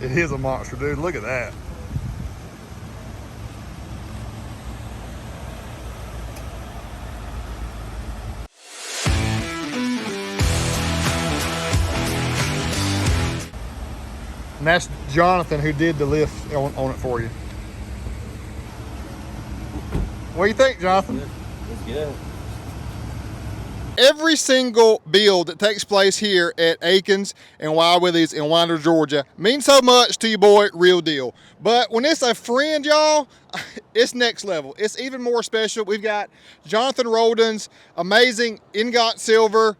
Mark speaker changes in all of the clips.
Speaker 1: It is a monster, dude. Look at that. And that's Jonathan who did the lift on it for you. What do you think, Jonathan?
Speaker 2: It's good.
Speaker 1: Every single build that takes place here at Akins and Willies in Winder, Georgia means so much to your boy, Real Deal. But when it's a friend, y'all, it's next level. It's even more special. We've got Jonathan Roldan's amazing ingot silver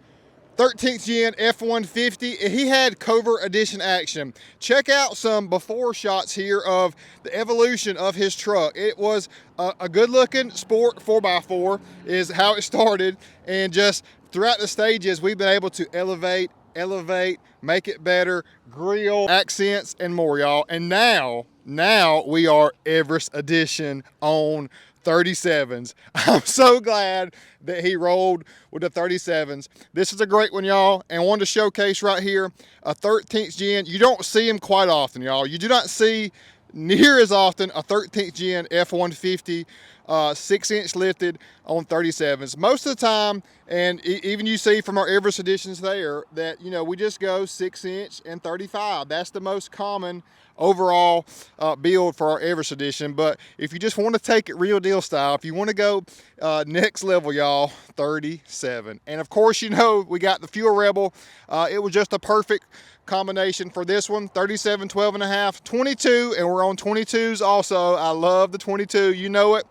Speaker 1: 13th gen F150. He had covert edition action. Check out some before shots here of the evolution of his truck. It was a good looking sport 4x4 is how it started, and just throughout the stages we've been able to elevate, make it better, grill, accents, and more, y'all. And now we are Everest edition on 37s. I'm so glad that he rolled with the 37s. This is a great one, y'all, and wanted to showcase right here a 13th gen. You don't see them quite often, y'all. You do not see near as often a 13th gen F150 6-inch lifted on 37s. Most of the time, and even you see from our Everest editions there, that, you know, we just go 6-inch and 35. That's the most common overall build for our Everest edition. But if you just want to take it Real Deal style, if you want to go next level, y'all, 37. And of course, you know, we got the Fuel Rebel. It was just a perfect combination for this one. 37, 12 and a half, 22, and we're on 22s also. I love the 22, you know it.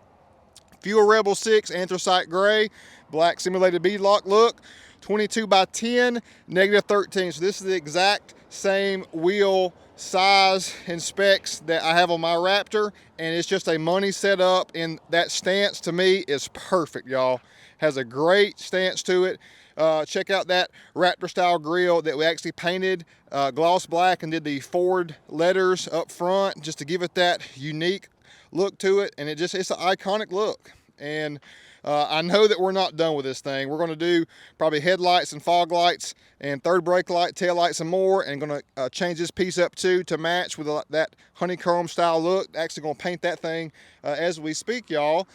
Speaker 1: Fuel Rebel 6 anthracite gray, black simulated beadlock look, 22 by 10, negative 13. So this is the exact same wheel size and specs that I have on my Raptor, and it's just a money setup, and that stance to me is perfect, y'all. Has a great stance to it. Check out that Raptor style grill that we actually painted gloss black and did the Ford letters up front just to give it that unique look to it, and it's an iconic look. And I know that we're not done with this thing. We're going to do probably headlights and fog lights and third brake light, tail lights, and more, and going to change this piece up too to match with that honeycomb style look. Actually going to paint that thing as we speak, y'all.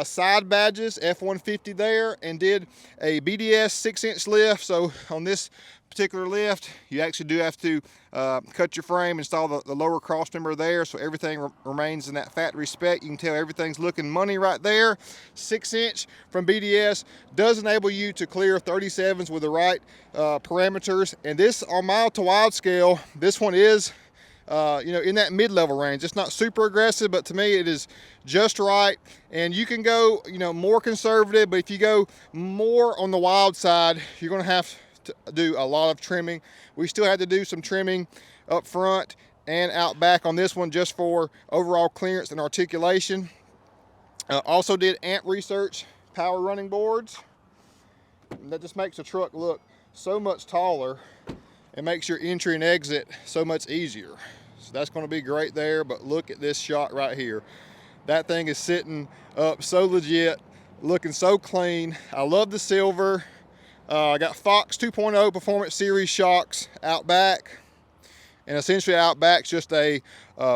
Speaker 1: Side badges, F150 there, and did a BDS 6-inch lift. So on this particular lift, you actually do have to cut your frame, install the lower cross member there, so everything remains in that factory spec. You can tell everything's looking money right there. 6-inch from BDS does enable you to clear 37s with the right parameters. And this, on mild to wild scale, this one is you know, in that mid-level range. It's not super aggressive, but to me it is just right. And you can go, you know, more conservative, but if you go more on the wild side, you're going to have to do a lot of trimming. We still had to do some trimming up front and out back on this one just for overall clearance and articulation. Also did amp research power running boards, and that just makes the truck look so much taller and makes your entry and exit so much easier. So that's going to be great there. But look at this shot right here. That thing is sitting up so legit, looking so clean. I love the silver. I got Fox 2.0 Performance Series shocks out back, and essentially out back's just a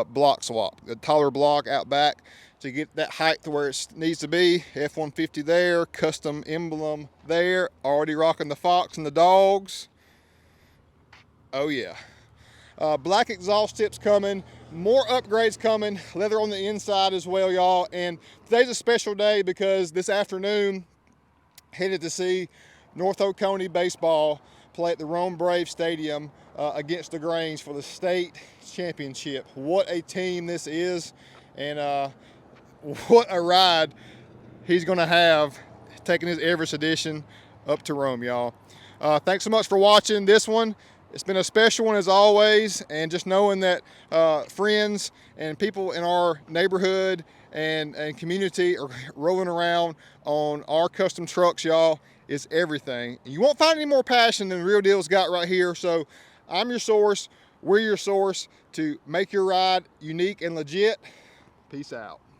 Speaker 1: block swap, a taller block out back to get that height to where it needs to be. F150 there, custom emblem there, already rocking the Fox and the dogs. Oh yeah. Black exhaust tips coming, more upgrades coming, leather on the inside as well, y'all. And today's a special day because this afternoon headed to see North Oconee baseball play at the Rome Brave Stadium against the Grange for the state championship. What a team this is, and what a ride he's gonna have taking his Everest edition up to Rome, y'all. Thanks so much for watching this one. It's been a special one as always, and just knowing that friends and people in our neighborhood and community are rolling around on our custom trucks, y'all, is everything. You won't find any more passion than Real Deal's got right here. So I'm your source, we're your source to make your ride unique and legit. Peace out.